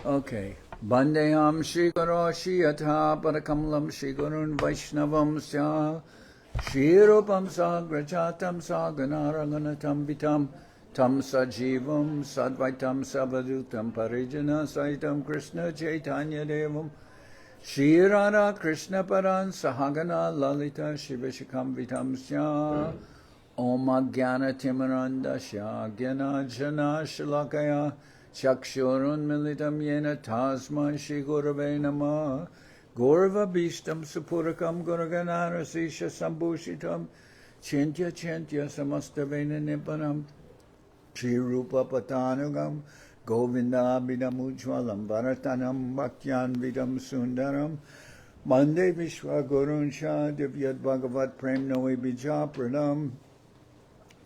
Okay. Bandeham Shri Guru Shri Yatha Parakamalam Shri Gurun Vaishnavam Sya Shri Rupam Sagrajatam Saganaraganatam Vitam Tam Sajivam Sadvaitam Savadutam Parijana Saitam Krishna Chaitanya Devam Shri Radha Krishna Paran Sahagana Lalita Shivashikam Vitam Sya Om Ajnana Timarandasya Gyana Jana Shalakaya Chakshurun Militam Yena Tasma Shri Gurave Namah Gaurava Bhishtam Supurakam Guraganara Sisha Sambhushitam Chintya Chintya Samastavena Nipanam Shri Rupa Patanugam Govinda Abhidam Ujwalam Bharatanam Bhaktyan Vidam Sundaram Mande Vishwa Gurunsha Divyat Bhagavat Prem Noe Bija Pranam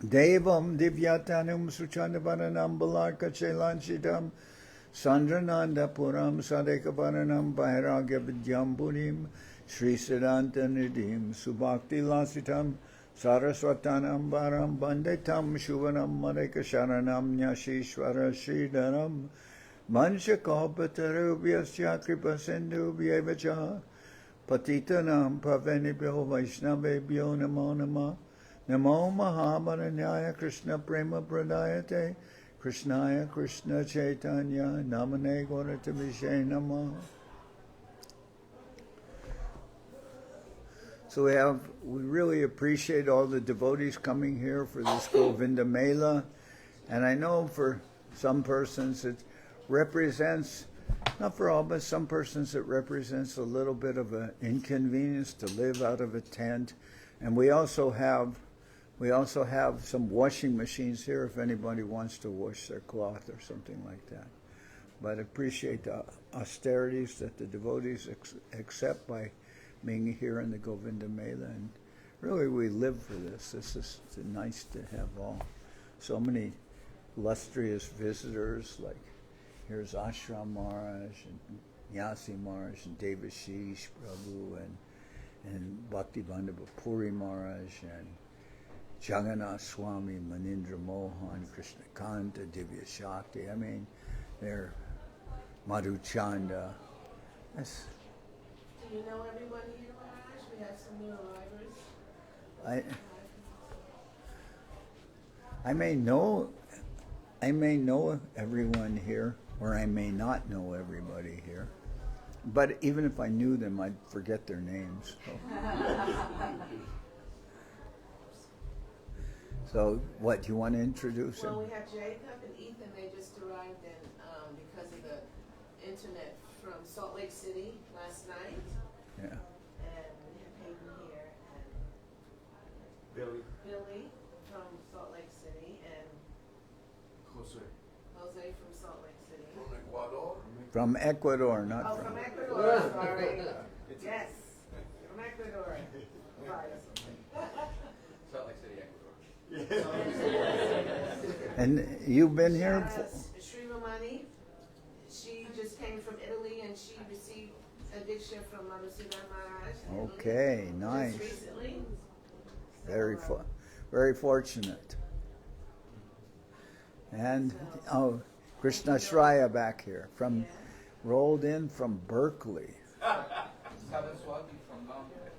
Devam Divyatanum Suchandavanam Balarka Chelanchidam Sandrananda Puram Sadekavaranam Vairagya Vidyam Purim Sri Siddhanta Nidim Subhakti Lasitam Saraswatanam Varam Bandetam Shuvanam Madeka Sharanam Nyashishwara Sridharam Manchakalpatarubhyasya Kripa Sindhu Vyevacha Patitanam Pavenibhyo Vaishnavebhyo Namo Namah Namo Mahamananyaya Krishna Prema Pradayate Krishnaya Krishna Chaitanya Namane Gauratavishe Namah. So we really appreciate all the devotees coming here for this Govinda Mela. And I know for some persons it represents, not for all, but some persons it represents a little bit of an inconvenience to live out of a tent. And we also have some washing machines here if anybody wants to wash their cloth or something like that. But I appreciate the austerities that the devotees accept by being here in the Govinda Mela. And really we live for this. This is nice to have so many illustrious visitors, like here's Ashram Maharaj and Nyasi Maharaj and Devashish Prabhu and Bhaktivedanta Puri Maharaj and Jagannath Swami, Manindra Mohan, Krishna Kanta, Divya Shakti. I mean, they're Madhu Chanda. Do you know everyone here, Maharaj? We have some new arrivals. I may know everyone here, or I may not know everybody here. But even if I knew them, I'd forget their names. So what, do you want to introduce them? Well, we have Jacob and Ethan. They just arrived in because of the internet from Salt Lake City last night. Yeah. And we have Hayden here and Billy from Salt Lake City and Jose from Salt Lake City. From Ecuador? From Ecuador, not from Ecuador, sorry. Yes, from Ecuador. Right. Salt Lake City, Ecuador. And you've been here? Sri Ramani, she just came from Italy and she received a diksha from Madhusudan Maharaj. Okay, nice. Just recently. Very fortunate. And Krishna Shraya back here, rolled in from Berkeley. Saraswati from Bombay.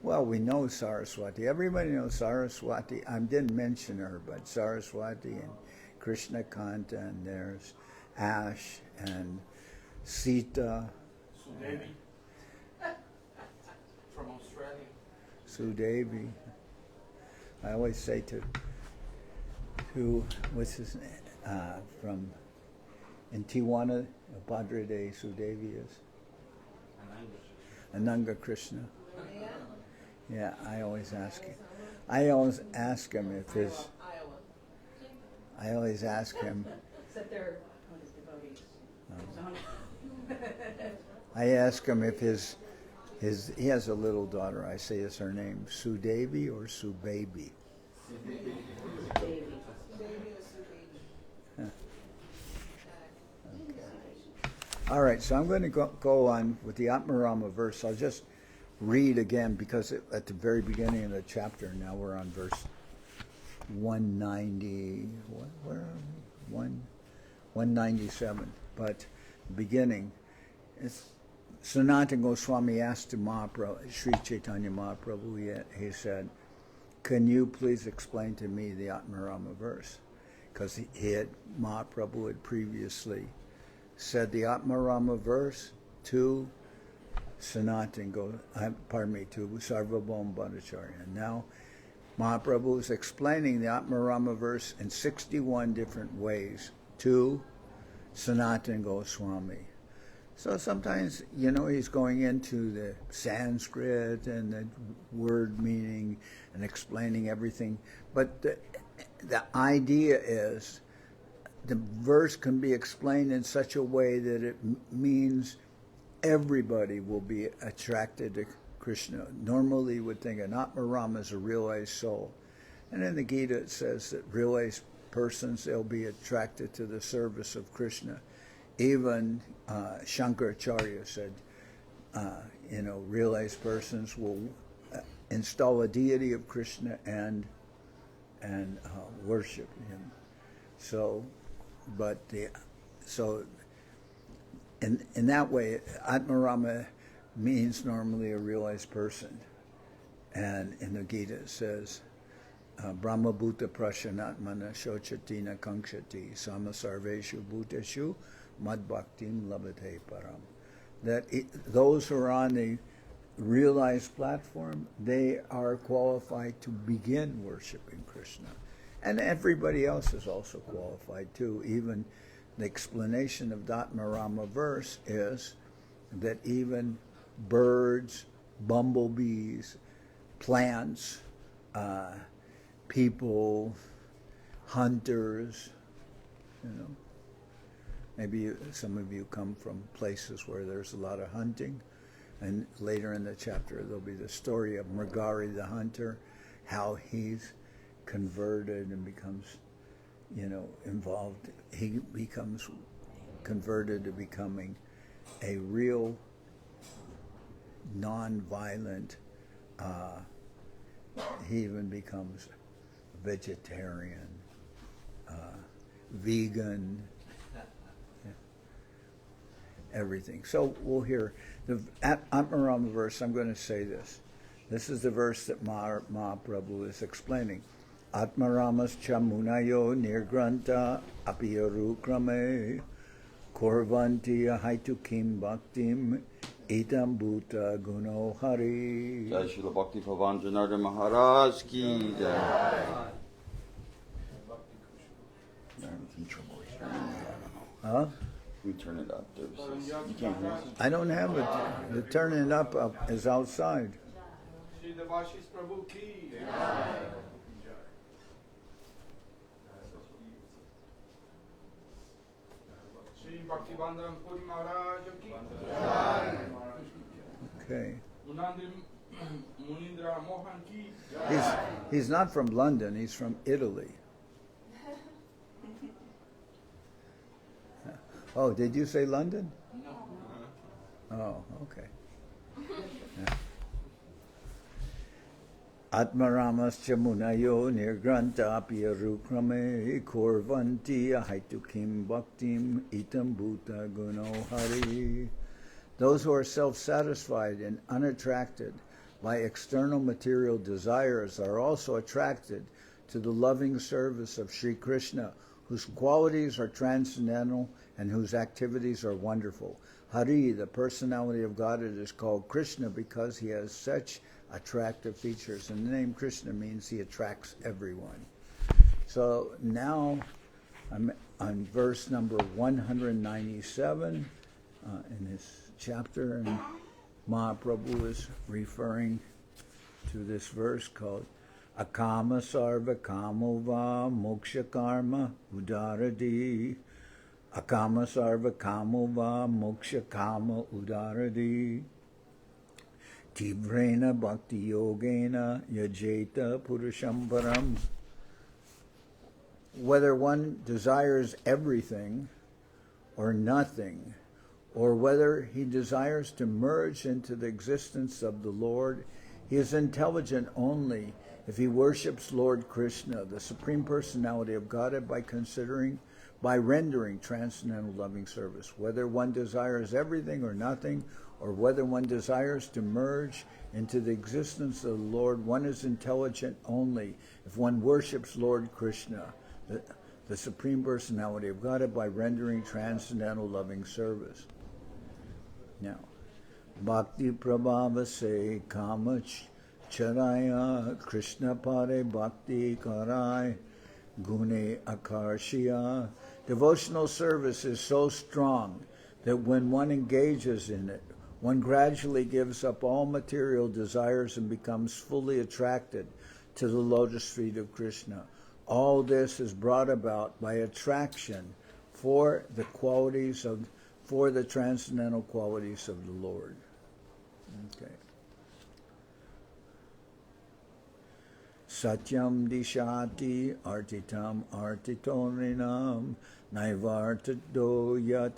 Well, we know Saraswati. Everybody knows Saraswati. I didn't mention her, but Saraswati and Krishna Kanta, and there's Ash and Sita. Sudevi. From Australia. Sudevi. I always say to what's his name? From in Tijuana, Padre de Sudevi is Ananga Krishna. Yeah, I always ask him. I always ask him if his. I always ask him. Except they're his devotees. I ask him if his he has a little daughter. I say, is her name Sudevi or Subaby? Baby. All right, so I'm going to go on with the Atmarama verse. I'll just read again because at the very beginning of the chapter, now we're on verse 190. Where are we? 197. But beginning. Sanatan Goswami asked to Mahaprabhu, Sri Chaitanya Mahaprabhu, he said, "Can you please explain to me the Atmarama verse?" Because Mahaprabhu had previously said the Atmarama verse to to Sarvabhauma Bhattacharya. And now Mahaprabhu is explaining the Atmarama verse in 61 different ways to Sanatan Goswami. So sometimes, he's going into the Sanskrit and the word meaning and explaining everything. But the idea is the verse can be explained in such a way that it means everybody will be attracted to Krishna. Normally you would think an Atmarama is a realized soul. And in the Gita it says that realized persons, they'll be attracted to the service of Krishna. Even Shankaracharya said, realized persons will install a deity of Krishna and worship him. In that way, Atmarama means normally a realized person. And in the Gita it says, Brahma Bhuta Prashanatmana Shochatina Kankshati Sama Sarveshu Bhuteshu Mad Bhaktim Labate Param. That those who are on the realized platform, they are qualified to begin worshiping Krishna. And everybody else is also qualified too. Even the explanation of the Atmarama verse is that even birds, bumblebees, plants, people, hunters, maybe some of you come from places where there's a lot of hunting, and later in the chapter there'll be the story of Mrigari the hunter, how he's converted and becomes, involved. He becomes converted to becoming a real non-violent, he even becomes vegetarian, vegan, everything. So we'll hear the Atmarama verse. I'm going to say this. This is the verse that Mahaprabhu is explaining. Atmaramas chamunayo nirgranta apiyarukrame korvanti haitukim bhaktim itam bhuta guno hari. Jai Srila Bhakti Pavan Janardan Maharaj ki jai. I'm in trouble here. Huh? We turn it up. You can't hear us. I don't have it. The turning it up is outside. Shri Devashis Prabhu ki. Shri Bhaktivedanta Swami Maharaj ki. Okay. Munindra Mohan ki. He's not from London. He's from Italy. Oh, did you say London? No. Oh, okay. Yeah. Atmaramas chamunayo nirgranta piyarukrame korvanti haitukim bhaktim itam bhuta guno hari. Those who are self-satisfied and unattracted by external material desires are also attracted to the loving service of Sri Krishna, whose qualities are transcendental and whose activities are wonderful. Hari, the personality of Godhead, is called Krishna because he has such attractive features. And the name Krishna means he attracts everyone. So now I'm on verse number 197 in this chapter, and Mahaprabhu is referring to this verse called Akama Sarva Kamova Moksha Karma Udaradi. Akama Sarva Kamova Moksha Kama Udaradi. Tivrena Bhakti Yogena Yajeta Purusham Param. Whether one desires everything or nothing, or whether he desires to merge into the existence of the Lord, he is intelligent only if he worships Lord Krishna, the Supreme Personality of Godhead, by considering by rendering transcendental loving service, whether one desires everything or nothing, or whether one desires to merge into the existence of the Lord. One is intelligent only if one worships Lord Krishna, the Supreme Personality of Godhead, by rendering transcendental loving service. Now, Bhakti Prabhavase Kamach Charaya Krishna Pare Bhakti Karai Gune Akarshiya. Devotional service is so strong that when one engages in it, one gradually gives up all material desires and becomes fully attracted to the lotus feet of Krishna. All this is brought about by attraction for the transcendental qualities of the Lord. Okay. Satyam dishati artitam artitorinam naivartado yat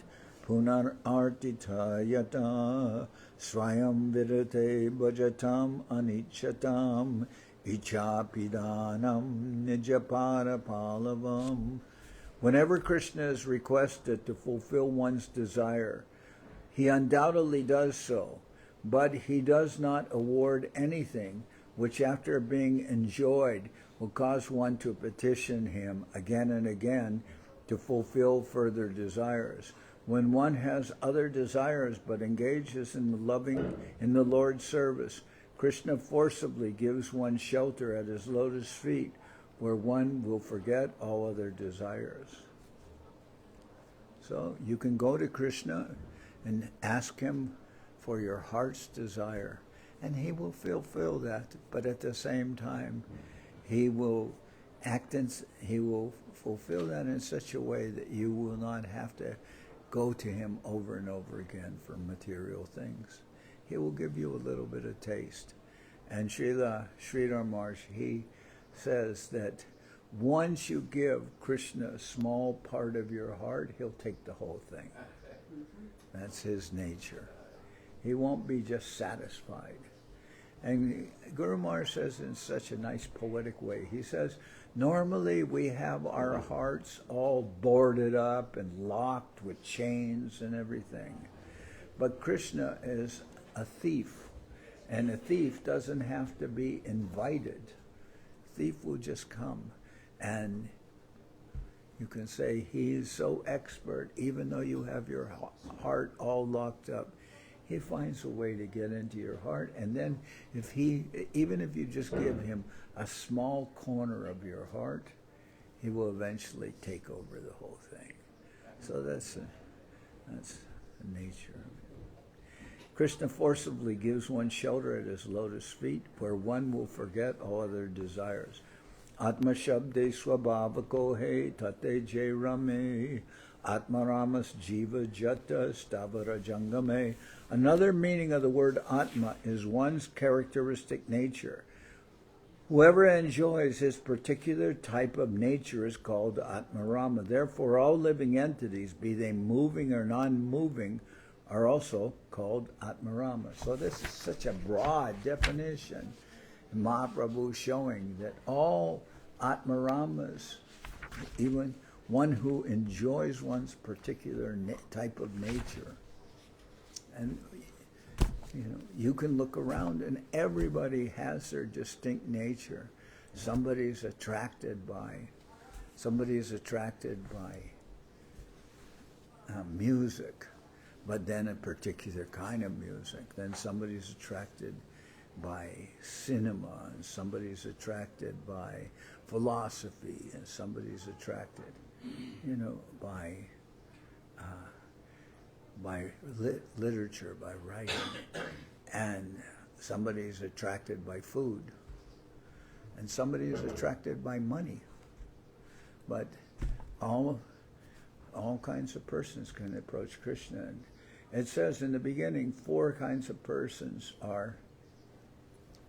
punar artita yata swayam virate bhajatam anichatam ichapidanam nijapara palavam. Whenever Krishna is requested to fulfill one's desire, he undoubtedly does so, but he does not award anything which after being enjoyed will cause one to petition him again and again to fulfill further desires. When one has other desires but engages in the Lord's service, Krishna forcibly gives one shelter at his lotus feet, where one will forget all other desires. So you can go to Krishna and ask him for your heart's desire, and he will fulfill that, but at the same time he will fulfill that in such a way that you will not have to go to him over and over again for material things. He will give you a little bit of taste. And Srila Sridhar Maharaj, he says that once you give Krishna a small part of your heart, he'll take the whole thing. That's his nature. He won't be just satisfied. And Guru Maharaj says in such a nice poetic way, he says, normally we have our hearts all boarded up and locked with chains and everything. But Krishna is a thief, and a thief doesn't have to be invited. A thief will just come, and you can say he is so expert, even though you have your heart all locked up. He finds a way to get into your heart, and then even if you just give him a small corner of your heart, he will eventually take over the whole thing. So that's the nature of it. Krishna forcibly gives one shelter at his lotus feet, where one will forget all other desires. Atma shabde swabhavako he tate jay rame Atmaramas jiva jata stavara jangame. Another meaning of the word Atma is one's characteristic nature. Whoever enjoys his particular type of nature is called Atmarama. Therefore, all living entities, be they moving or non-moving, are also called Atmarama. So this is such a broad definition. Mahaprabhu showing that all Atmaramas, even one who enjoys one's particular type of nature. And you can look around and everybody has their distinct nature. Somebody's attracted by music, but then a particular kind of music. Then somebody's attracted by cinema, and somebody's attracted by philosophy, and somebody's attracted by literature, by writing, and somebody's attracted by food, and somebody is attracted by money. But all kinds of persons can approach Krishna. And it says in the beginning, 4 kinds of persons are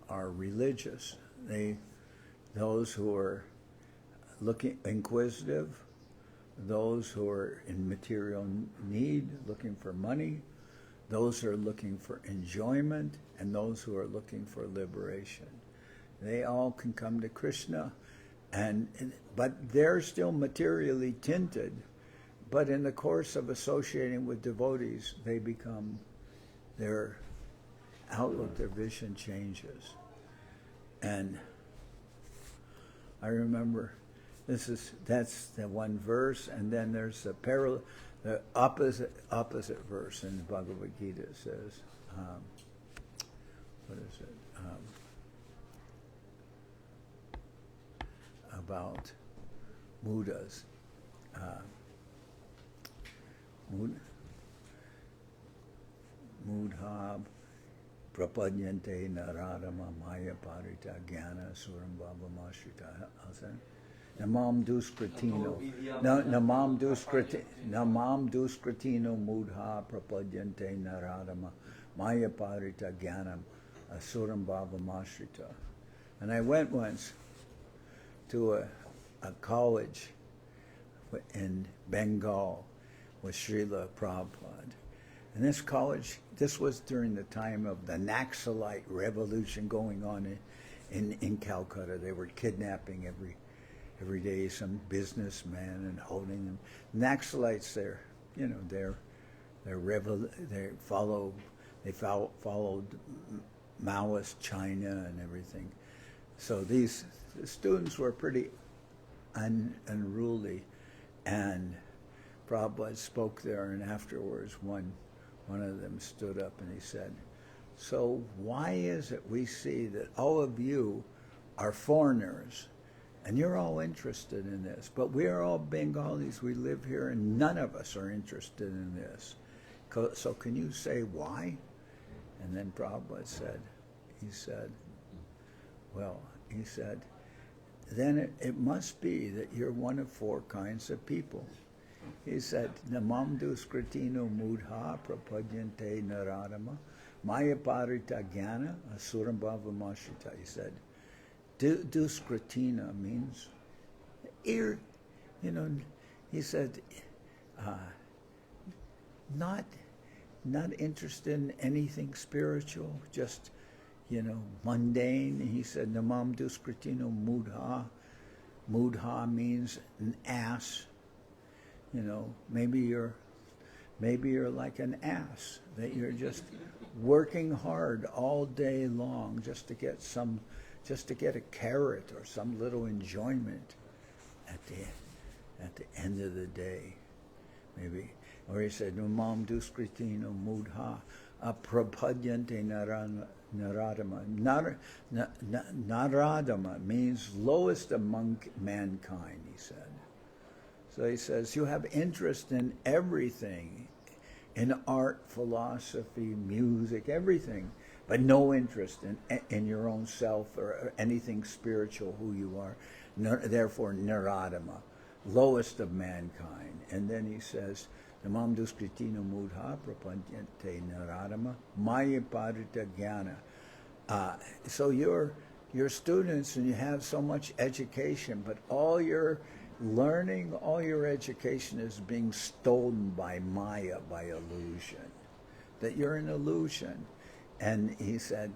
religious. Those who are inquisitive, those who are in material need, looking for money, those who are looking for enjoyment, and those who are looking for liberation. They all can come to Krishna, but they're still materially tinted but in the course of associating with devotees, they become, their outlook, their vision changes. And I remember that's the one verse, and then there's the opposite verse in the Bhagavad Gita. It says, what is it? About Buddhas. Mudha prapadyante naradama maya parita jnana surambhavamashrita. How's that? Namam duskritino. Namam duskritino mudha prapadyante naradama maya parita jnanam surambhavamashrita. And I went once to a college in Bengal with Srila Prabhupada. And this college, this was during the time of the Naxalite revolution going on in Calcutta. They were kidnapping every day some businessman and holding them. Naxalites, they followed Maoist China and everything. So the students were pretty unruly, and Prabhupada spoke there, and afterwards one of them stood up and he said, "So why is it we see that all of you are foreigners and you're all interested in this, but we are all Bengalis, we live here, and none of us are interested in this. So can you say why?" And then Prabhupada said, then it must be that you're one of four kinds of people. He said, Namam duskritino mudha prapadyante naradama maya parita jnana asurambhavamashrita. He said, duskritina means ear, he said, not interested in anything spiritual, just mundane. He said, Namam duskritino mudha. Mudha means an ass. Maybe you're like an ass, that you're just working hard all day long just to get a carrot or some little enjoyment at the end of the day, maybe. Or he said, Namam duskritino mudha prapadyante naradama. Naradama means lowest among mankind, he said. So he says, you have interest in everything, in art, philosophy, music, everything, but no interest in your own self or anything spiritual, who you are. Therefore, naradama, lowest of mankind. And then he says, Namam duskritino mudha prapadyante naradama maya parita jnana. So you're students and you have so much education, but all your learning, all your education is being stolen by Maya, by illusion. That you're an illusion. And he said,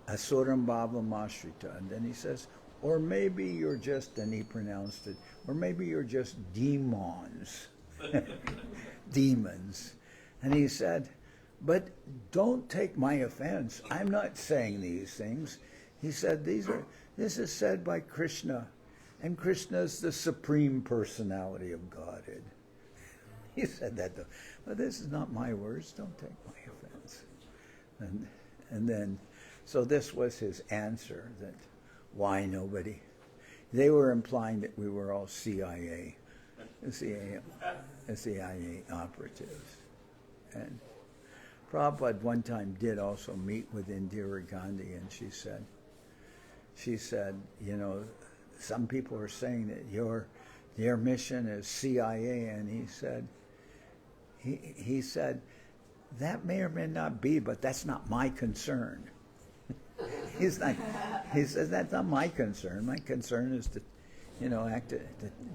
Asurambhavamashrita. And then he says, or maybe you're just, and he pronounced it, or maybe you're just demons. Demons. And he said, but don't take my offense. I'm not saying these things. He said, this is said by Krishna. And Krishna is the Supreme Personality of Godhead. He said that though. But this is not my words. Don't take my offense. And then, so this was his answer, that why nobody. They were implying that we were all CIA operatives. And Prabhupada one time did also meet with Indira Gandhi, and she said, some people are saying that your mission is CIA, and he said, that may or may not be, but that's not my concern. He says, that's not my concern. My concern is to,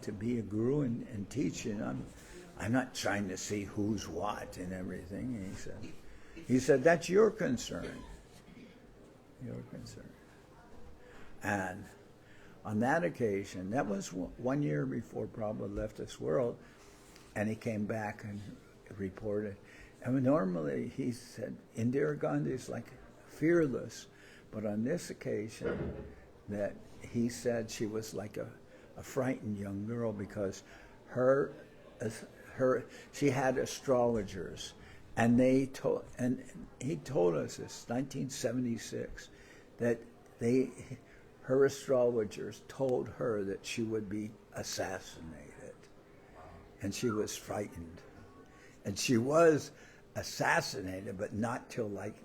to be a guru and teach. I'm not trying to see who's what and everything. And he said, that's your concern. Your concern. And on that occasion, that was 1 year before Prabhupada left this world, and he came back and reported. And normally he said Indira Gandhi is like fearless, but on this occasion that he said she was like a frightened young girl because she had astrologers, and he told us this 1976 that her astrologers told her that she would be assassinated, and she was frightened, and she was assassinated, but not till like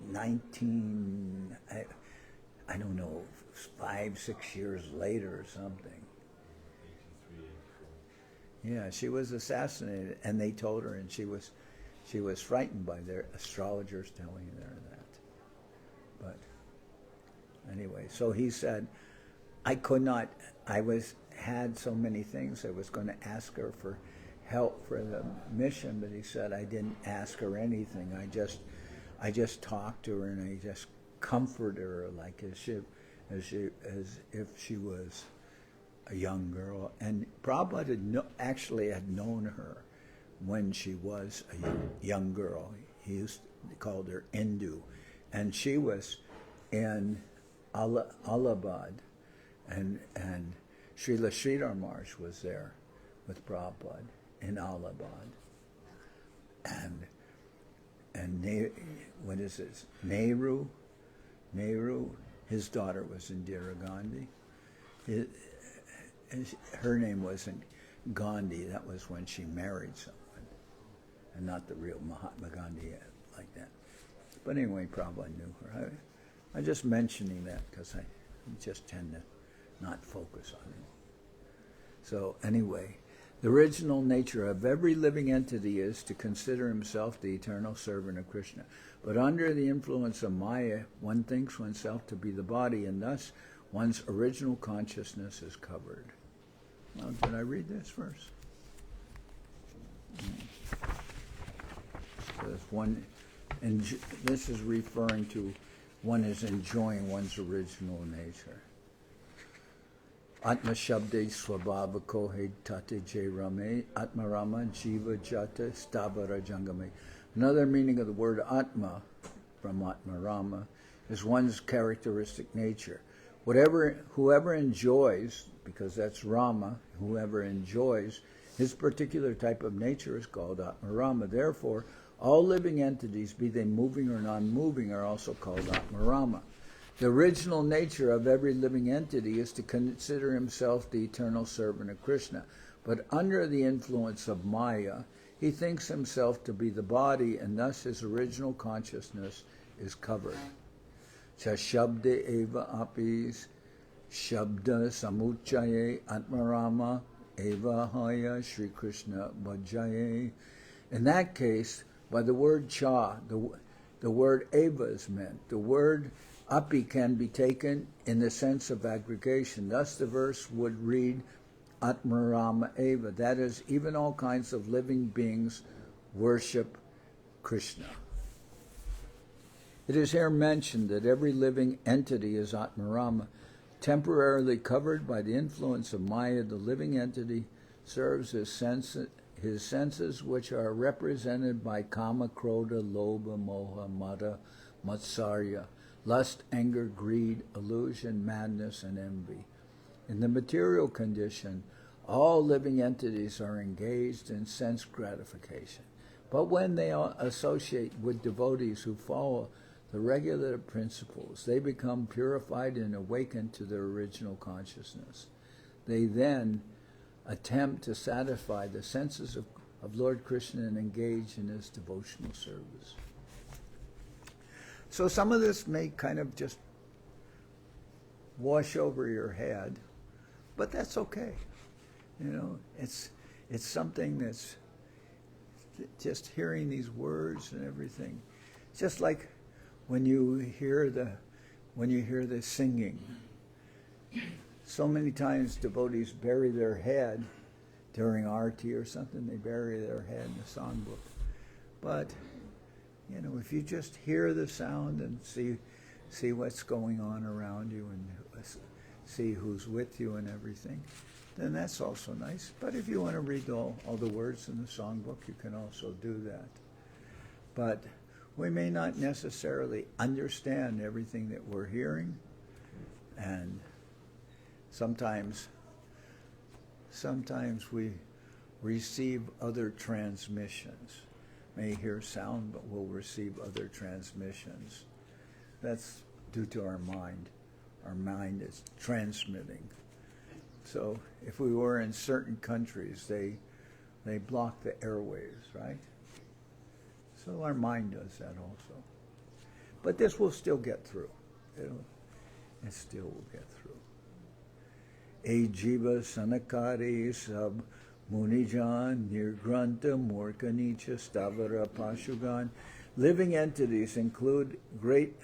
5-6 years later or something. Yeah, she was assassinated, and they told her, and she was frightened by their astrologers telling her that. But anyway, so he said, had so many things. I was going to ask her for help for the mission, but he said I didn't ask her anything. I just talked to her, and I just comforted her like as if she was a young girl. And Prabhupada actually had known her when she was a young girl. He called her Indu, and she was in Allahabad, and Srila Sridhar Maharaj was there with Prabhupada in Allahabad, and what is this? Nehru, his daughter was Indira Gandhi. Her name wasn't Gandhi. That was when she married someone, and not the real Mahatma Gandhi like that. But anyway, Prabhupada knew her. I'm just mentioning that because I just tend to not focus on it. So anyway, the original nature of every living entity is to consider himself the eternal servant of Krishna. But under the influence of Maya, one thinks oneself to be the body, and thus one's original consciousness is covered. Now, did I read this first? This is referring to one is enjoying one's original nature. Atma Shabde Swabhava Kohe Tate Je Rame Atmarama Jiva Jata Stabara Jangame. Another meaning of the word Atma from Atmarama is one's characteristic nature. Whoever enjoys, because that's Rama, whoever enjoys his particular type of nature is called Atmarama. Therefore, all living entities, be they moving or non-moving, are also called Atmarama. The original nature of every living entity is to consider himself the eternal servant of Krishna. But under the influence of Maya, he thinks himself to be the body, and thus his original consciousness is covered. Cha Shabde Eva Apis Shabda Samuchaye Atmarama Eva Haya Sri Krishna Bhajaye. In that case, by the word cha, the word eva is meant. The word api can be taken in the sense of aggregation. Thus the verse would read Atmarama eva. That is, even all kinds of living beings worship Krishna. It is here mentioned that every living entity is Atmarama. Temporarily covered by the influence of Maya, the living entity serves his senses, which are represented by Kama, Krodha, Lobha, Moha, Mada, Matsarya, lust, anger, greed, illusion, madness, and envy. In the material condition, all living entities are engaged in sense gratification. But when they associate with devotees who follow the regulative principles, they become purified and awakened to their original consciousness. They then attempt to satisfy the senses of Lord Krishna and engage in his devotional service. So some of this may kind of just wash over your head, but that's okay. You know, it's something that's just hearing these words and everything. Just like when you hear the singing. So many times devotees bury their head during arati or something. They bury their head in the songbook. But, you know, if you just hear the sound and see what's going on around you and see who's with you and everything, then that's also nice. But if you want to read all the words in the songbook, you can also do that. But we may not necessarily understand everything that we're hearing, and sometimes we receive other transmissions. May hear sound, but we'll receive other transmissions. That's due to our mind. Our mind is transmitting. So if we were in certain countries, they block the airwaves, right? So our mind does that also. But this will still get through. It still will get through. E jiva sanakari sab munijan nirgranta morkanicha stavara pashugan. Living entities include great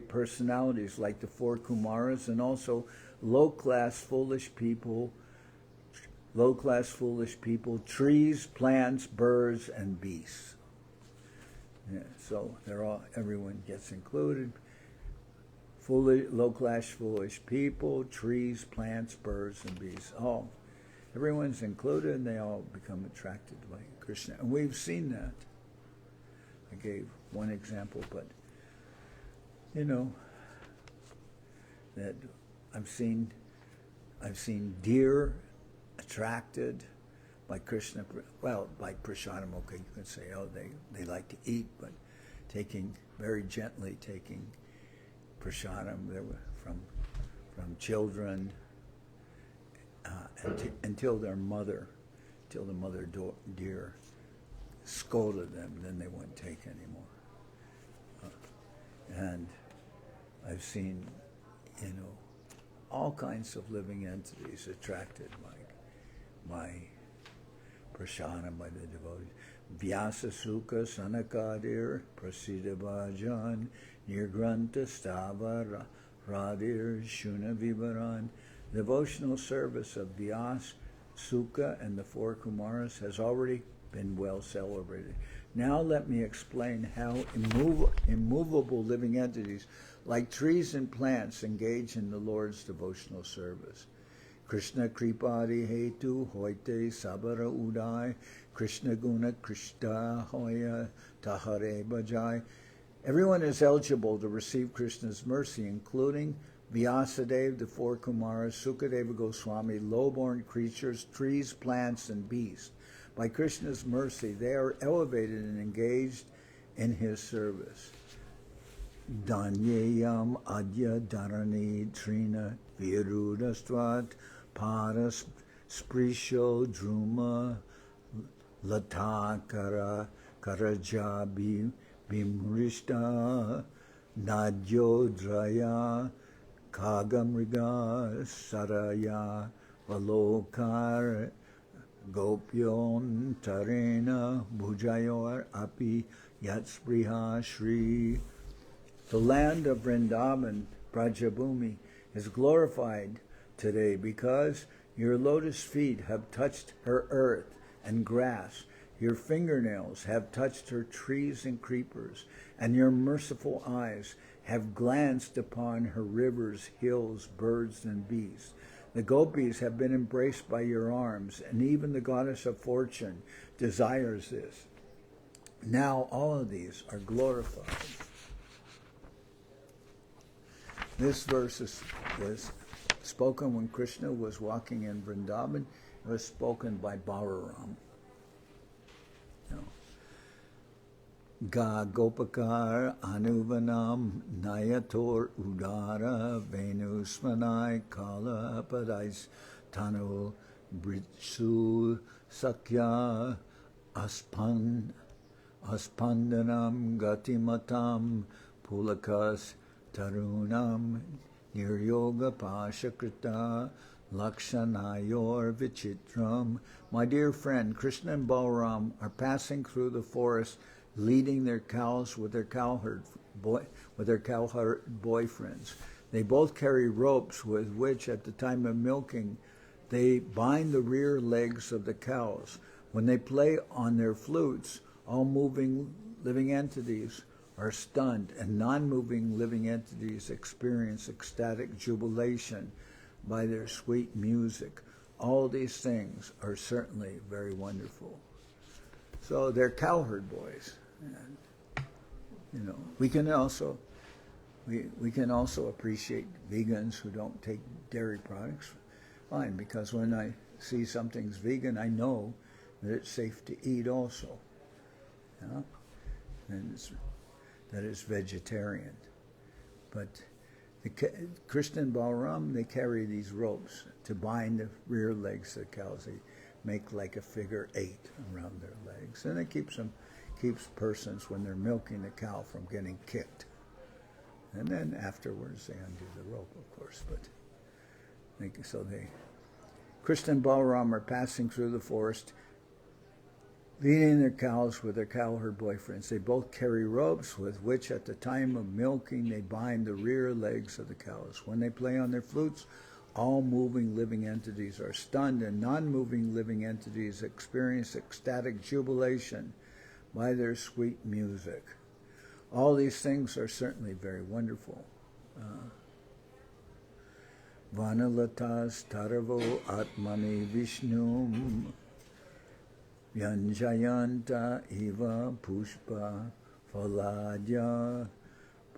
personalities like the four Kumaras, and also low-class foolish people, trees, plants, birds, and beasts. Yeah, so everyone gets included. Low-class foolish people, trees, plants, birds, and beasts. Everyone's included, and they all become attracted by Krishna. And we've seen that. I gave one example, but that I've seen deer attracted by Krishna, by prasadam. Okay, you can say, they like to eat, but very gently taking prasadam from children until the mother deer scolded them, then they wouldn't take anymore. And I've seen, all kinds of living entities attracted by prasadam, by the devotees. Vyasa Sukha Sanakadir Prasida Bhajan Nirgranta Stava Radir Shuna Vivaran. Devotional service of Vyasa, Sukha, and the four Kumaras has already been well celebrated. Now let me explain how immovable living entities like trees and plants engage in the Lord's devotional service. Krishna Kripadi Hetu Hoite Sabara Udai Krishna Guna Krishna Hoya Tahare Bajai. Everyone is eligible to receive Krishna's mercy, including Vyasadeva, the four Kumaras, Sukadeva Goswami, low-born creatures, trees, plants, and beasts. By Krishna's mercy, they are elevated and engaged in his service. Danyayam adya dharani trina virudastvat paras sprisho druma latakara karaja bimrishta nadyo draya kagamriga saraya valokar Gopyon Tarena Bhujayor Api Yatspriha Shri. The land of Vrindavan, Brajabhumi, is glorified today because your lotus feet have touched her earth and grass, your fingernails have touched her trees and creepers, and your merciful eyes have glanced upon her rivers, hills, birds, and beasts. The gopis have been embraced by your arms, and even the goddess of fortune desires this. Now all of these are glorified. This verse was spoken when Krishna was walking in Vrindavan. It was spoken by Balaram. Ga Gopakar Anuvanam Nayator Udara Venusmanai Kala Padais Tanu Britsu Sakya Aspandanam Gatimatam Pulakas Tarunam Niryoga Pashakrita Lakshanayor Vichitram. My dear friend, Krishna and Balaram are passing through the forest, leading their cows with their cowherd boyfriends. They both carry ropes with which, at the time of milking, they bind the rear legs of the cows. When they play on their flutes, all moving living entities are stunned, and non-moving living entities experience ecstatic jubilation by their sweet music. All these things are certainly very wonderful. So they're cowherd boys. And, you know, we can also appreciate vegans who don't take dairy products. Fine, because when I see something's vegan, I know that it's safe to eat also. You know? And that it's vegetarian. But the Krishna and Balaram, they carry these ropes to bind the rear legs of the cows. They make like a figure 8 around their legs. And it keeps persons, when they're milking the cow, from getting kicked. And then afterwards they undo the rope, of course. But Krishna and Balaram are passing through the forest, leading their cows with their cowherd boyfriends. They both carry ropes with which at the time of milking they bind the rear legs of the cows. When they play on their flutes, all moving living entities are stunned, and non-moving living entities experience ecstatic jubilation by their sweet music. All these things are certainly very wonderful. Vanalatas taravo atmani vishnum Vyanjayanta iva pushpa phaladya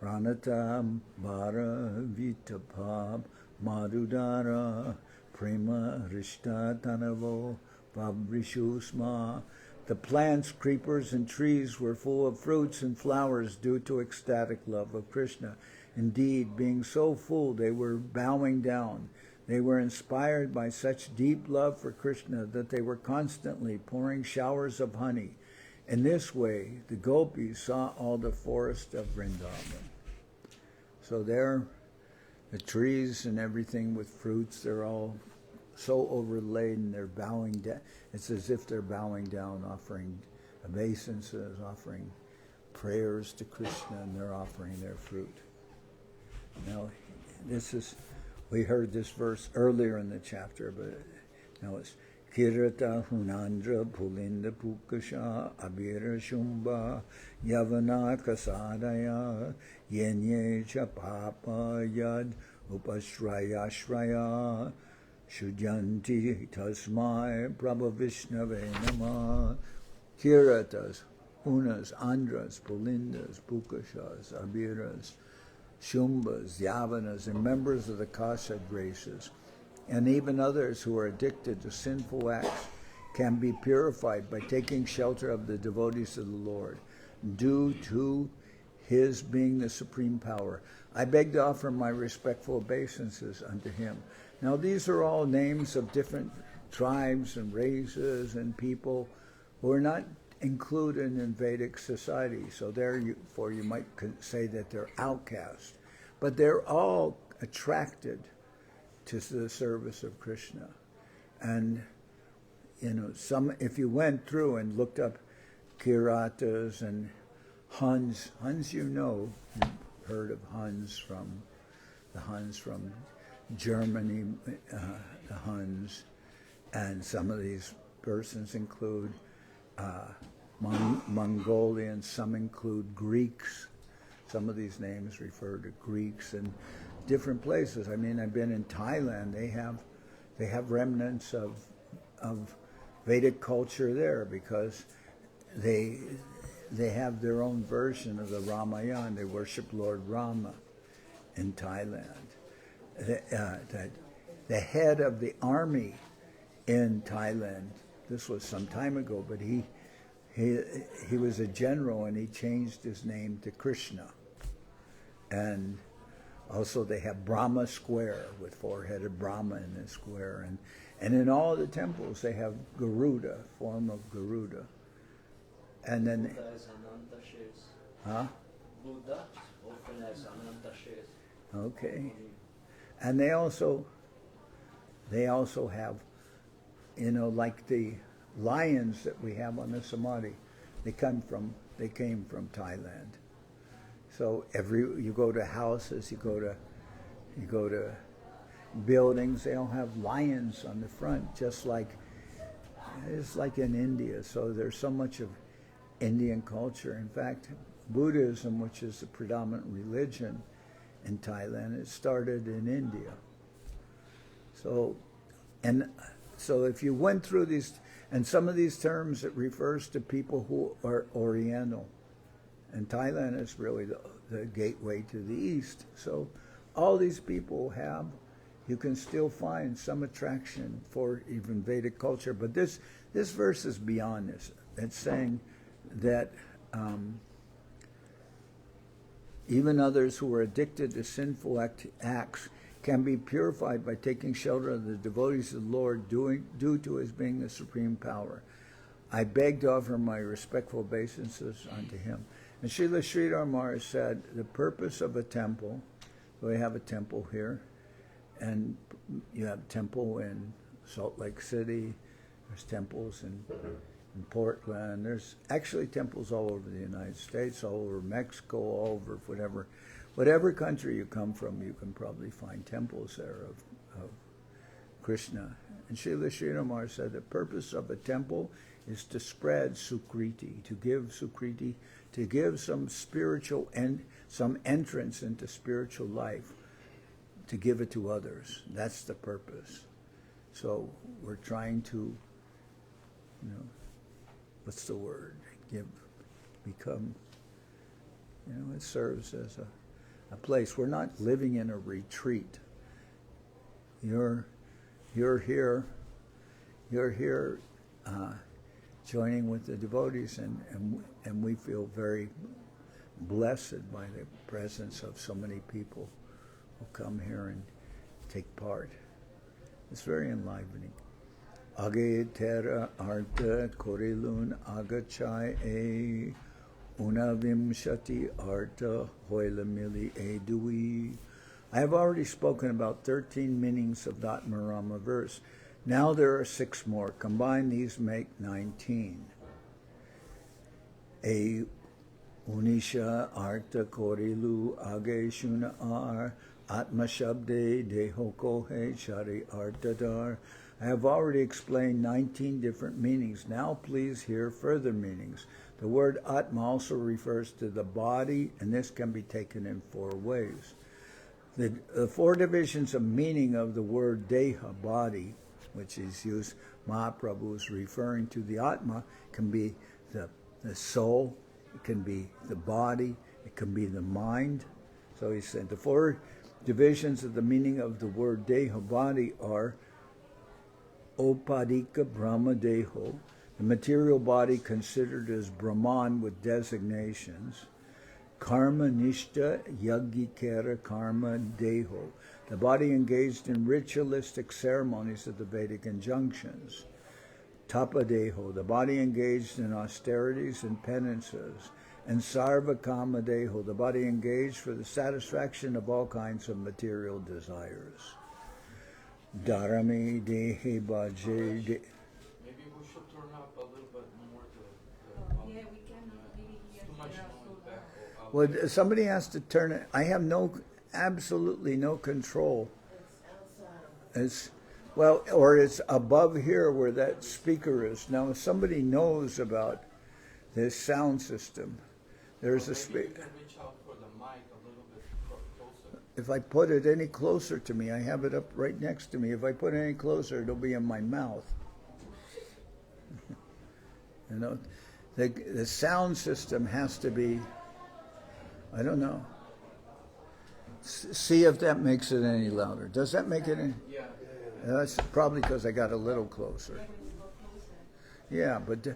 pranatam bara vitapab madhudara prema rishta tanavo vabrishusma. The plants, creepers, and trees were full of fruits and flowers due to ecstatic love of Krishna. Indeed, being so full, they were bowing down. They were inspired by such deep love for Krishna that they were constantly pouring showers of honey. In this way, the gopis saw all the forest of Vrindavan. So there, the trees and everything with fruits, they're all so overladen, they're bowing down. It's as if they're bowing down, offering obeisances, offering prayers to Krishna, and they're offering their fruit. Now, we heard this verse earlier in the chapter, but now it's Kirata Hunandra Pulinda Pukasha Abira Shumba Yavana Kasadaya Yenye Chapapa Yad Upashraya Shraya Shudyanti Tasmai Prabha Vishnave Nama. Kiratas, Unas, Andras, Pulindas, Pukashas, Abiras, Shumbas, Yavanas, and members of the Kashad races, and even others who are addicted to sinful acts, can be purified by taking shelter of the devotees of the Lord, due to His being the supreme power. I beg to offer my respectful obeisances unto Him. Now, these are all names of different tribes and races and people who are not included in Vedic society. So therefore you might say that they're outcasts. But they're all attracted to the service of Krishna. And, you know, if you went through and looked up Kiratas and Huns, you've heard of Huns from Germany, the Huns, and some of these persons include Mongolians, some include Greeks. Some of these names refer to Greeks and different places. I mean, I've been in Thailand. They have remnants of Vedic culture there because they have their own version of the Ramayana. They worship Lord Rama in Thailand. The head of the army in Thailand, this was some time ago, but he was a general and he changed his name to Krishna. And also they have Brahma Square with four-headed Brahma in the square. And in all the temples they have Garuda, form of Garuda. And then... Buddha is Ananta Shares. Huh? Buddha often has Ananta Shares. Okay. And they also have, you know, like the lions that we have on the Samadhi, they came from Thailand. So you go to houses, you go to buildings, they all have lions on the front, just like it's like in India. So there's so much of Indian culture. In fact, Buddhism, which is the predominant religion in Thailand, it started in India. So if you went through these, and some of these terms, it refers to people who are Oriental. And Thailand is really the gateway to the East. So all these people have, you can still find some attraction for even Vedic culture. But this verse is beyond this. It's saying that even others who are addicted to sinful acts can be purified by taking shelter of the devotees of the Lord due to his being the supreme power. I beg to offer my respectful obeisances unto him. And Srila Sridhar Maharaj said, the purpose of a temple, we have a temple here, and you have a temple in Salt Lake City, there's temples in Portland, there's actually temples all over the United States, all over Mexico, all over whatever country you come from, you can probably find temples there of Krishna. And Srila Sridhar Maharaj said the purpose of a temple is to spread sukriti, to give sukriti, to give some spiritual some entrance into spiritual life, to give it to others. That's the purpose. So we're trying to, what's the word? Become, it serves as a place. We're not living in a retreat. You're here joining with the devotees, and we feel very blessed by the presence of so many people who come here and take part. It's very enlivening. Age terra arta korilun agachai e unavimshati arta hoilamili e dui. I have already spoken about 13 meanings of the Atmarama verse. Now there are 6 more. Combine these make 19. E unisha arta korilu age shuna ar atma shabde deho kohe shari artadar. I have already explained 19 different meanings. Now please hear further meanings. The word Atma also refers to the body, and this can be taken in 4 ways. The 4 divisions of meaning of the word Deha, body, which is used, Mahaprabhu is referring to the Atma, can be the soul, it can be the body, it can be the mind. So he said the 4 divisions of the meaning of the word Deha, body, are Opadika Brahma Deho, the material body considered as Brahman with designations. Karma Nishta Yagikera Karma Deho, the body engaged in ritualistic ceremonies of the Vedic injunctions. Tapa Deho, the body engaged in austerities and penances. And Sarva Kama Deho, the body engaged for the satisfaction of all kinds of material desires. Dharami Dehe Bhaje Maybe we should turn up a little bit more the Yeah, we can, maybe it's too much noise back. Well, somebody has to turn it. I have absolutely no control. It's well, or it's above here where that speaker is. Now, if somebody knows about this sound system, there's a speaker. You can reach out for the mic a little bit closer. If I put it any closer to me, I have it up right next to me. If I put it any closer, it'll be in my mouth. The sound system has to be, I don't know. See if that makes it any louder. Does that make it any? Yeah. That's probably because I got a little closer. Yeah, but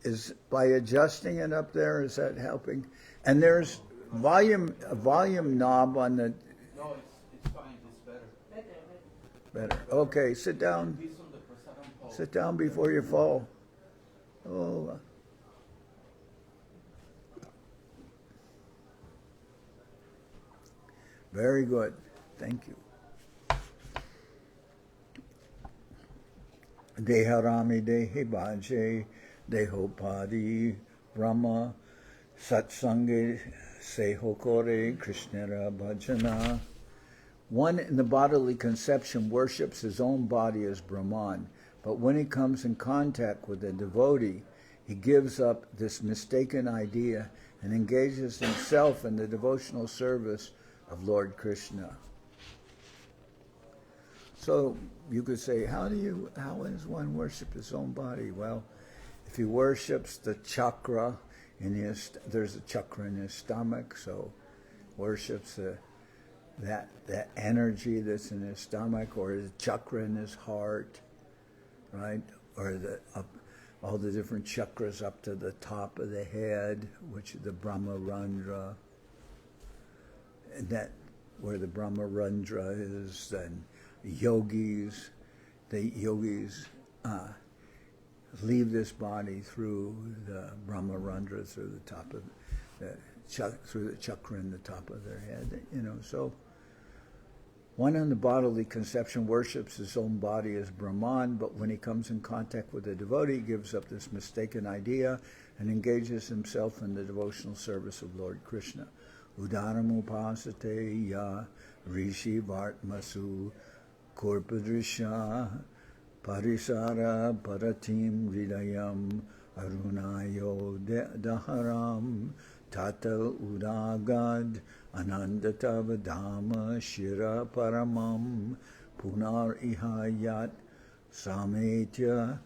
is by adjusting it up there, is that helping? And there's a volume knob on the. No, it's fine. It's better. Better. Okay, sit down. This on the Prasadam pole. Sit down before you fall. Oh. Very good. Thank you. Deharami Dehi Bhaje Dehopadi Brahma Satsange Sehokore Krishnara Bhajana. One in the bodily conception worships his own body as Brahman, but when he comes in contact with a devotee, he gives up this mistaken idea and engages himself in the devotional service of Lord Krishna. So you could say, how does one worship his own body? Well, if he worships the chakra there's a chakra in his stomach, so worships that energy that's in his stomach, or the chakra in his heart, right? Or all the different chakras up to the top of the head, which is the Brahmarandra. And that where the Brahmarandra is, then the yogis leave this body through the Brahmarandra, through the top of through the chakra in the top of their head. So one in the bodily conception worships his own body as Brahman, but when he comes in contact with a devotee, he gives up this mistaken idea and engages himself in the devotional service of Lord Krishna. Udaram upasate ya rishi vartmasu korpadrisha parisara paratim hridayam arunayo daharam tatal udagad anandatavadama shira paramam punar ihayat sametya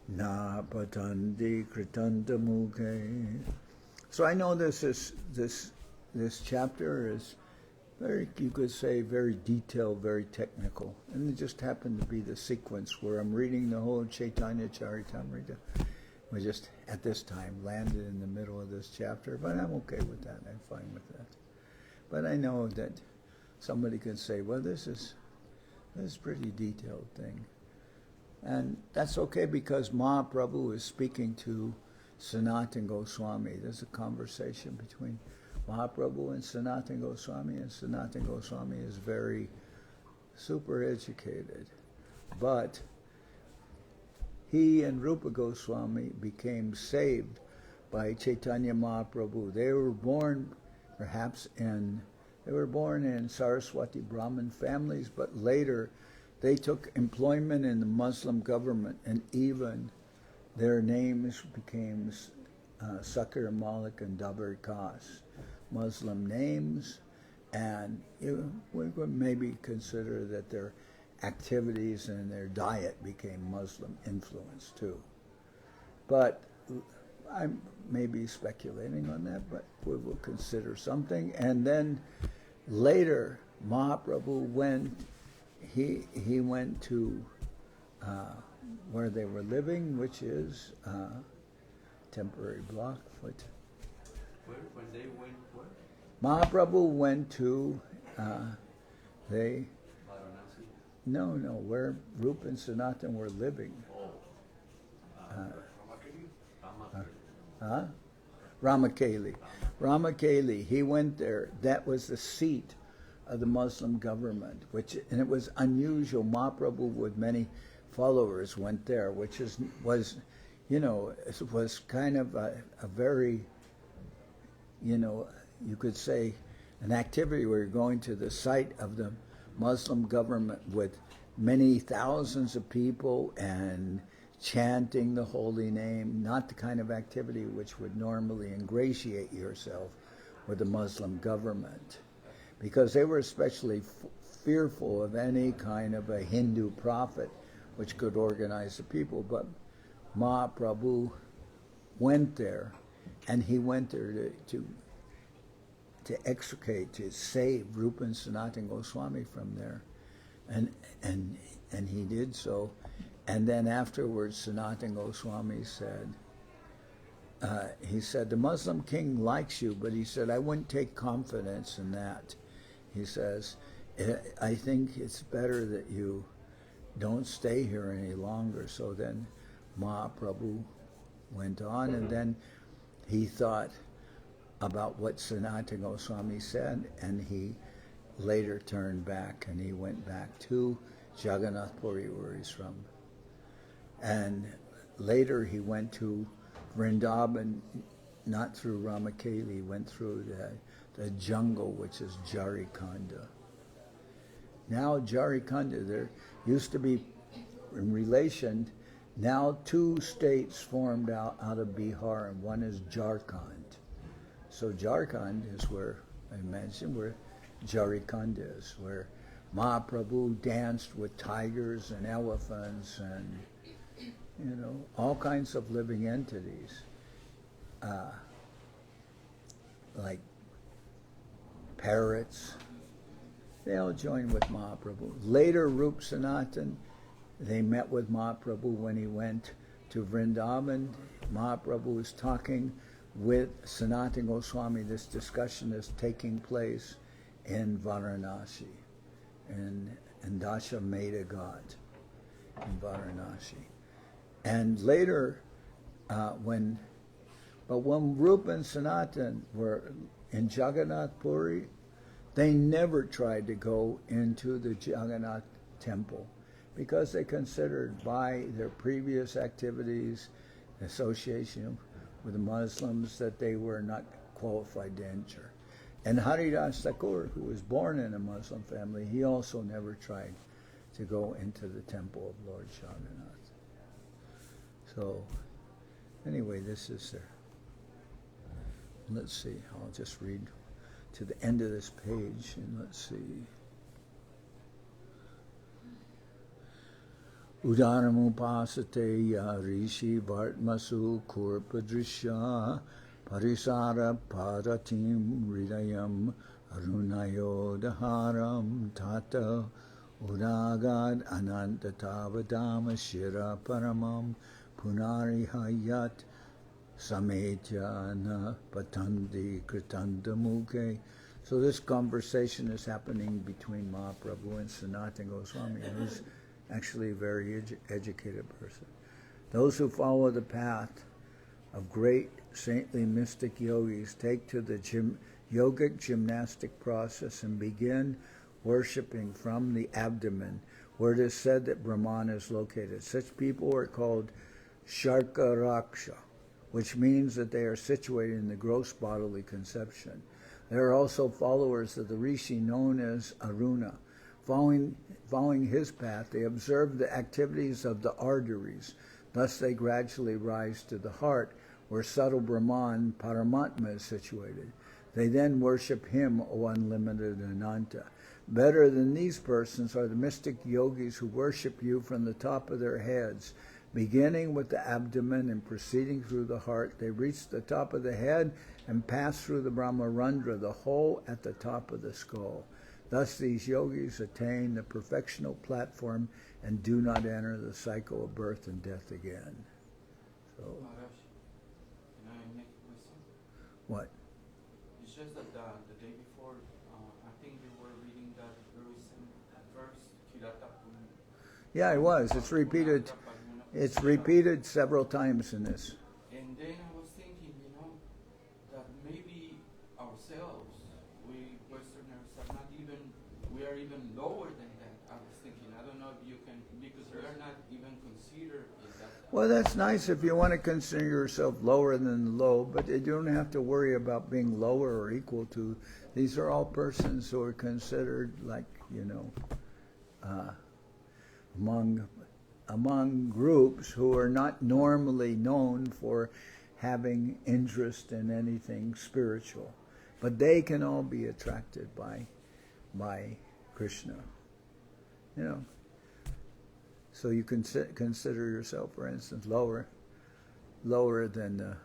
na patandi kritanta mukhe. So I know this chapter is very, you could say, very detailed, very technical. And it just happened to be the sequence where I'm reading the whole Chaitanya Charitamrita. We just, at this time, landed in the middle of this chapter, but I'm okay with that. I'm fine with that. But I know that somebody can say, well, this is a pretty detailed thing. And that's okay because Mahaprabhu is speaking to Sanatan Goswami. There's a conversation between Mahaprabhu and Sanatan Goswami is very super educated. But he and Rupa Goswami became saved by Chaitanya Mahaprabhu. They were born in Saraswati Brahmin families, but later they took employment in the Muslim government, and even their names became Sakir Malik and Dabar Khas, Muslim names, and we could maybe consider that their activities and their diet became Muslim influenced too. But I may be speculating on that, but we will consider something. And then later, Mahaprabhu went to where they were living, which is temporary block. When they went where? Mahaprabhu went to Varanasi? where Rupa and Sanatan were living. Ramakeli. He went there. That was the seat of the Muslim government, and it was unusual. Mahaprabhu with many followers went there, which was kind of a very, you could say, an activity where you're going to the site of the Muslim government with many thousands of people and chanting the holy name, not the kind of activity which would normally ingratiate yourself with the Muslim government, because they were especially fearful of any kind of a Hindu prophet which could organize the people. But Mahaprabhu went there, and he went there to extricate, to save Rupa and Sanatan Goswami from there, and he did so. And then afterwards, Sanatan Goswami said, he said, the Muslim king likes you, but he said, I wouldn't take confidence in that. He says, I think it's better that you don't stay here any longer. So then Mahaprabhu went on, and then he thought about what Sanatan Goswami said, and he later turned back, and he went back to Jagannath Puri, where he's from. And later he went to Vrindavan, not through Ramakeli, he went through the jungle, which is Jarikhanda. Now Jarikhanda, there used to be, in relation now 2 states formed out of Bihar, and one is Jharkhand. So Jharkhand is where, I mentioned, where Jharkhand is, where Mahaprabhu danced with tigers and elephants and, you know, all kinds of living entities, like parrots. They all joined with Mahaprabhu. Later, Rup Sanatan, they met with Mahaprabhu when he went to Vrindavan. Mahaprabhu was talking with Sanatan Goswami. This discussion is taking place in Varanasi, in Dashameda Ghat, in Varanasi. And later, when Rupa and Sanatan were in Jagannath Puri, they never tried to go into the Jagannath temple because they considered by their previous activities, association with the Muslims, that they were not qualified to enter. And Haridas Thakur, who was born in a Muslim family, he also never tried to go into the temple of Lord Jagannath. So, anyway, this is there. Let's see, I'll just read to the end of this page, and let's see. Udaramupasate ya rishi vartmasu kurpadrisha parisara paratim hridayam arunayodaharam tata udagad anantatavadama shira paramam punari hayat Sametyana Patandi Kritanda Mukhe. So this conversation is happening between Mahaprabhu and Sanatan Goswami, who's actually a very educated person. Those who follow the path of great saintly mystic yogis take to the yogic gymnastic process and begin worshipping from the abdomen, where it is said that Brahman is located. Such people are called Sharkaraksha, which means that they are situated in the gross bodily conception. They are also followers of the rishi known as Aruna. Following his path, they observe the activities of the arteries. Thus they gradually rise to the heart, where subtle Brahman, Paramatma, is situated. They then worship him, O unlimited Ananta. Better than these persons are the mystic yogis who worship you from the top of their heads. Beginning with the abdomen and proceeding through the heart, they reach the top of the head and pass through the Brahmarandra, the hole at the top of the skull. Thus these yogis attain the perfectional platform and do not enter the cycle of birth and death again. So, Maharaj, can I make a question? what? It's just that the day before, I think you were reading that very recent verse, Kirata Pun. Yeah, it was. It's repeated. It's repeated several times in this. And then I was thinking, that maybe ourselves, we Westerners are not even, we are even lower than that. I was thinking, I don't know if you can, because we are not even considered in that. Well, that's nice if you want to consider yourself lower than the low, but you don't have to worry about being lower or equal to. These are all persons who are considered like, among groups who are not normally known for having interest in anything spiritual. But they can all be attracted by Krishna. So you can consider yourself, for instance, lower than the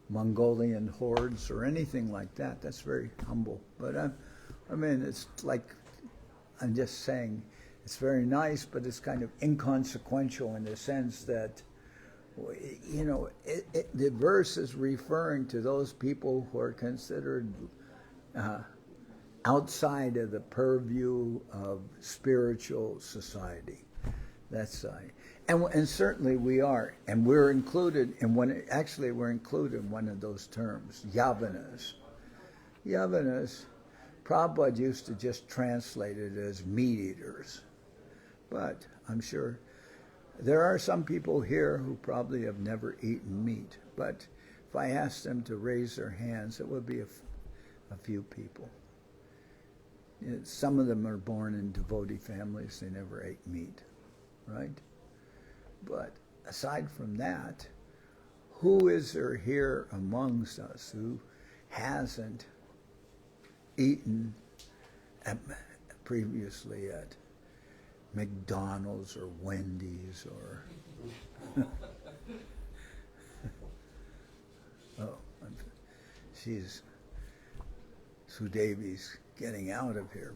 Mongolian hordes or anything like that. That's very humble. But it's like, I'm just saying, it's very nice, but it's kind of inconsequential in the sense that, the verse is referring to those people who are considered outside of the purview of spiritual society. That's and certainly we are, and we're included in one. Actually, we're included in one of those terms, Yavanas. Yavanas, Prabhupada used to just translate it as meat eaters. But I'm sure there are some people here who probably have never eaten meat. But if I asked them to raise their hands, it would be a few people. Some of them are born in devotee families. They never ate meat, right? But aside from that, who is there here amongst us who hasn't eaten previously at McDonald's or Wendy's or she's Sudevi's getting out of here.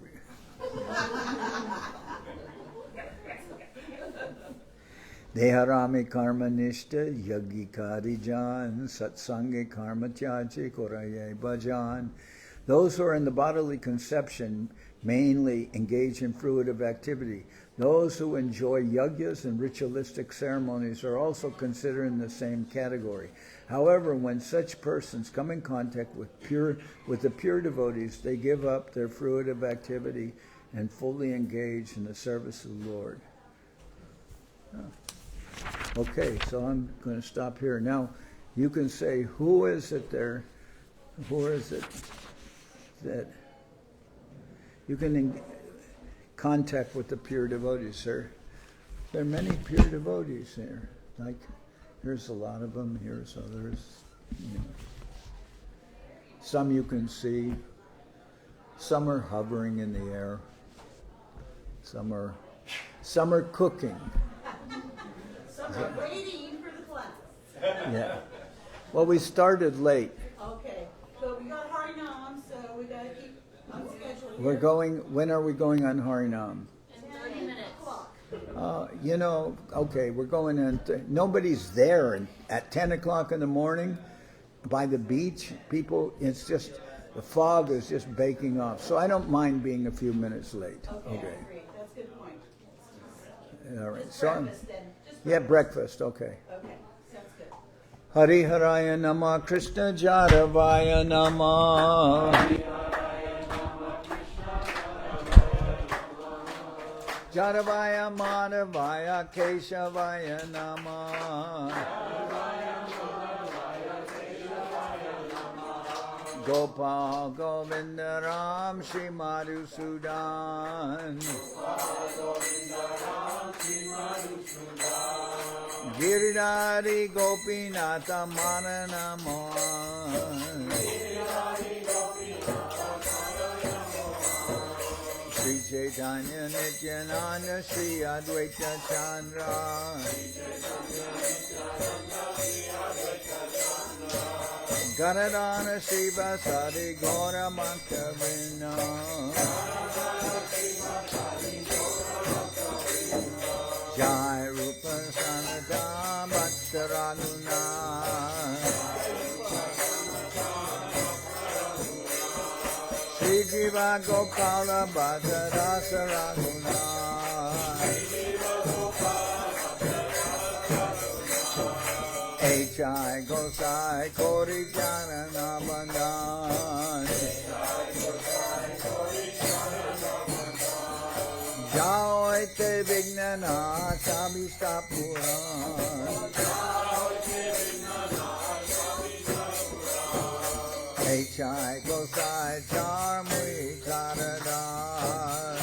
Deharami karma nishta yagi karijan satsangi karma tyaji koraye bhajan. Those who are in the bodily conception mainly engage in fruitive activity. Those who enjoy yagyas and ritualistic ceremonies are also considered in the same category. However, when such persons come in contact with the pure devotees, they give up their fruitive activity and fully engage in the service of the Lord. Okay, so I'm going to stop here. Now, you can say, who is it there? Who is it that you can contact with the pure devotees, sir? There are many pure devotees here. Like, here's a lot of them. Here's others. You know. Some you can see. Some are hovering in the air. Some are cooking. Some are waiting for the class. Yeah. Well, we started late. Okay, but we got Harinam, so we got to keep on schedule. We're going. When are we going on Harinam? In 30 minutes. Okay, we're going in. Nobody's there at 10 o'clock in the morning by the beach. People, it's just, the fog is just baking off. So I don't mind being a few minutes late. Okay. Great. That's a good point. All right. Just So, breakfast then. yeah, breakfast. Okay. Okay, sounds good. Hari Haraya Nama Krishna Jaravaya Nama Jaravaya Madhavaya Keshavaya Nama Gopal Govinda Ram Shri Madhusudan Giridhari Gopinatha Mananamo Sri Chaitanya Nityananda Sri Advaita Chandra Garadana Shiva Sari Gora Mantavrina Jai Rupa Sanatan Bhaktaraguna Sri Jiva Gopala Bhadarasa Raguna H.I. Gosai Kori Janana Bandhan Jao Ete Vignana Sabista Puran H.I. Gosai Charmui Karadan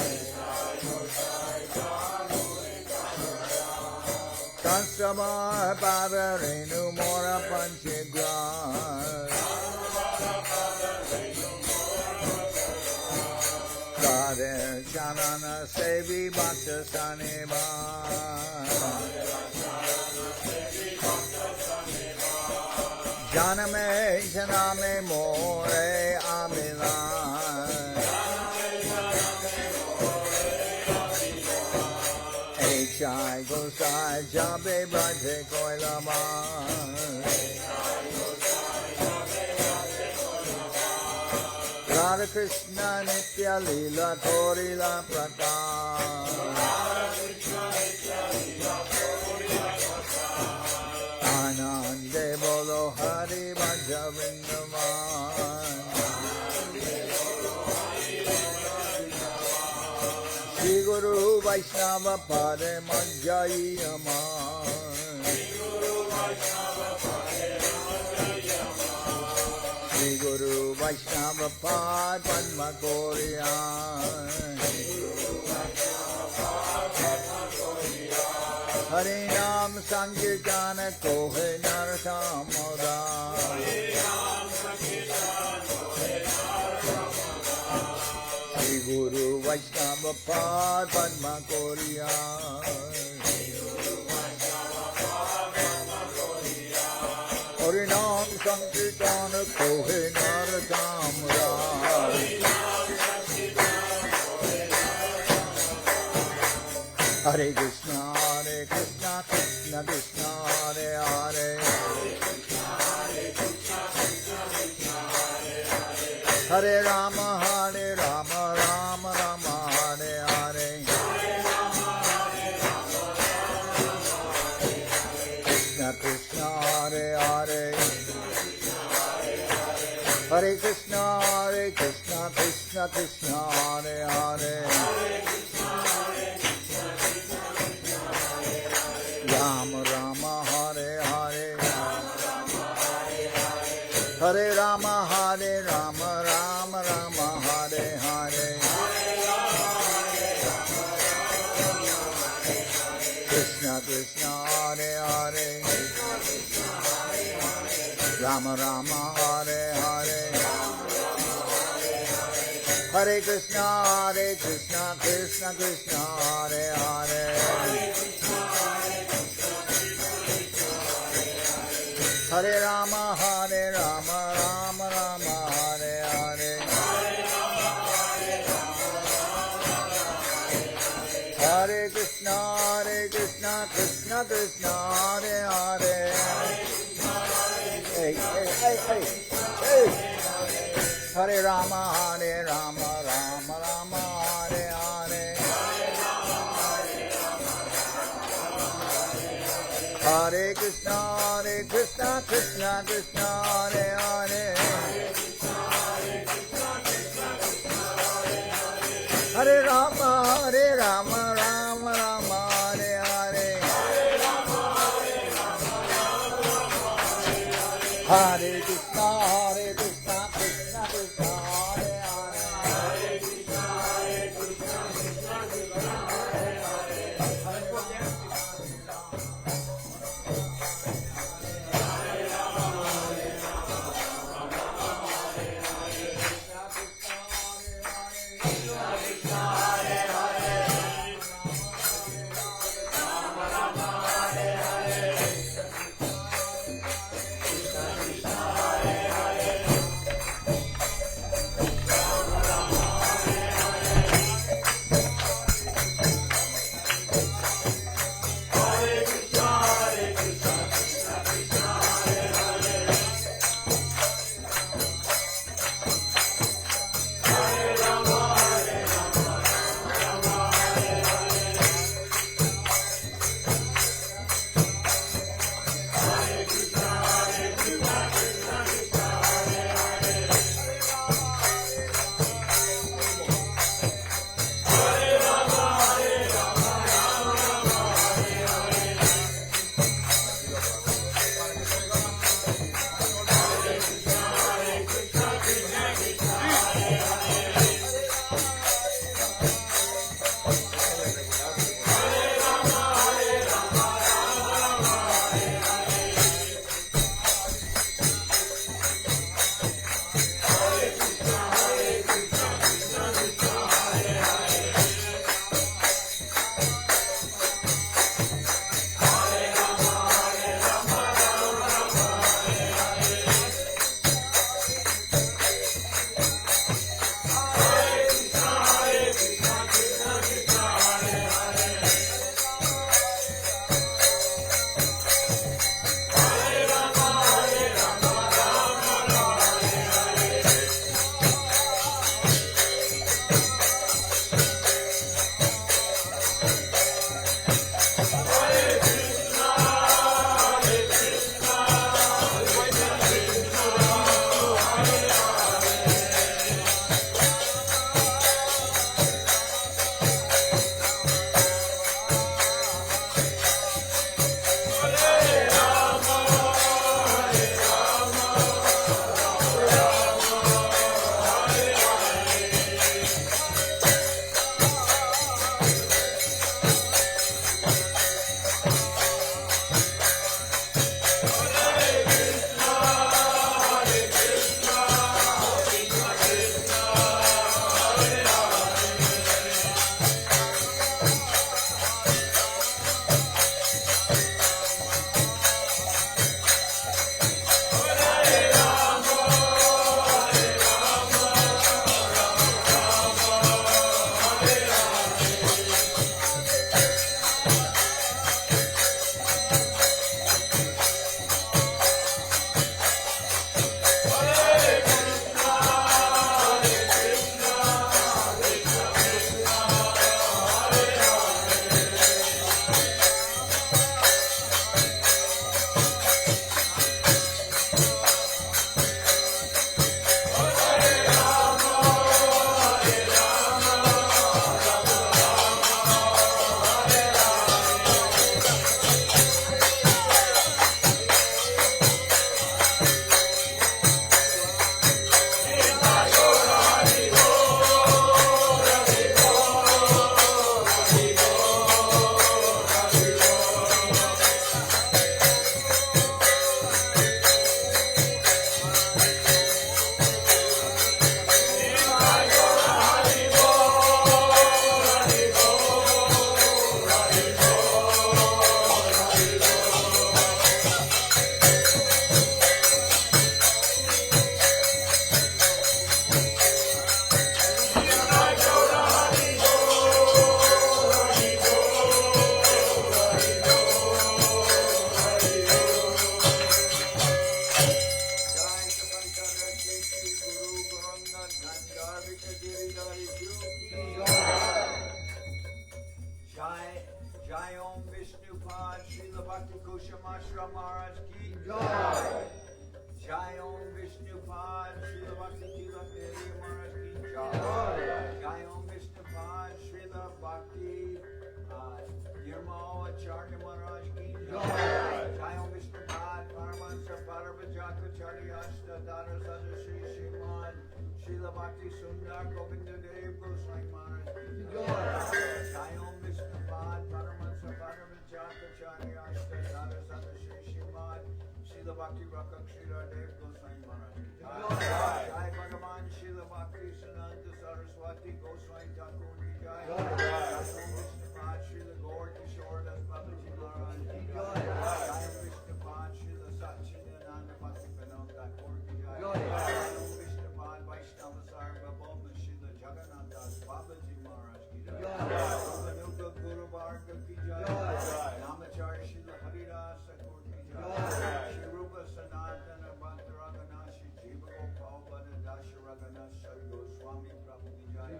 Kansamar Padarenu Mora Panchigran Kader Chanana Sevi Bhakta Saneva Janame Janame More Amilan H.I. Gosai Jabe Braje Koilaman Radha Krishna Nitya-lila Korila Prakash Anande Bolo Hari Bhaja Vrindavan Shri Guru Vaishnava Pade Manjai Aman Shri Guru Vaishnava Pad Padma Koriyan Hare Nam Sankirtan Kohe Narthamoda. Shri Guru Vaishnava Pad Padma Koriya. Hare Nam Sankirtan Kohe Narthamoda. Hare Krishna, Krishna Krishna, Hare Hare. Hare Rama, Rama Rama, Hare Hare. Krishna Krishna, Hare Hare. Hare Krishna, Krishna Krishna, Hare Hare. Rama Rama, Hare Hare. Hare Rama, Rama Rama, Hare Hare. Krishna Krishna, Hare Hare. Rama Rama, Hare Hare. Hare Krishna, Krishna Krishna, Hare Hare. Hare Rama, Rama Rama, Hare Hare. Hare Krishna, Krishna Krishna, Hare Hare. Hey, hey, hey, hey, hey. Hare Rama, Rama Rama, Hare Hare. Hare Krishna, Krishna Krishna, Hare Hare. Hare Rama, Rama Rama, Hare Hare. Hare Krishna, Krishna Krishna, Hare Hare. Bhattacharya Dara Sada Sri Srimad Srila Bhakti Sundar Govinda Dev Goswami Maharaj Jai Om Vishnupad Paramahansa Paramacharya Dara Sada Sri Srimad Srila Bhakti Rakak Srila Dev Goswami Maharaj Jai Bhagavan Srila Bhakti Sananta Saraswati Goswami Thakur Ki Jai Jai Om Vishnupad Srila Gaur Kishore Das Babaji Maharaj Ki Jai Jai Om Vishnupad Srila Satchidananda Bhaktivedanta Thakur Ki Jai Jai Om Vishnupad Vaishnava Sarvabhauma Srila Jagannath Das Babaji Maharaj Ki Jai Om Anuga Guru Varga Ki Jai Namacharya Srila Haridas Thakur Ki Jai Shri Rupa Sanatana Bhattaragana Shri Jiva Gopal Bhada Dasharagana Shri Goswami Prabhu Ki Jai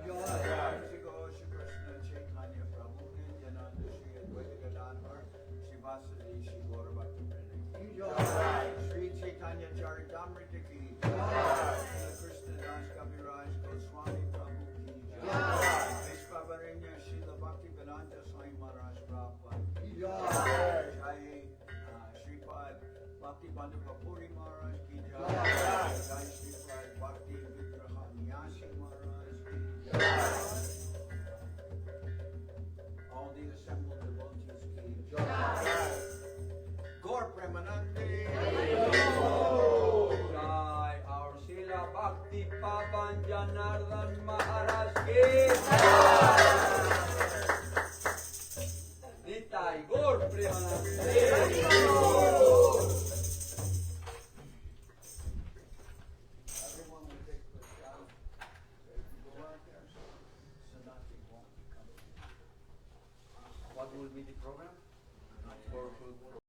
Shri Krishna Chaitanya Prabhu Nityananda Shri Advaita Gadadhar Shri Vasudeva Shri Gaura Bhaktivinoda Ki Jai Sri Chaitanya Charitamrita Ki Jai Srila Krishnadas Kaviraj Goswami Prabhu Ki Jai Vishwavaranya Srila Bhaktivedanta Swami Prabhupad Ki Jai Jai Sripad Bhakti Bandhavapuri Maharaj Ki Jai Jai Sripad Bhakti Vigraha Nyasi Maharaj Ki Jai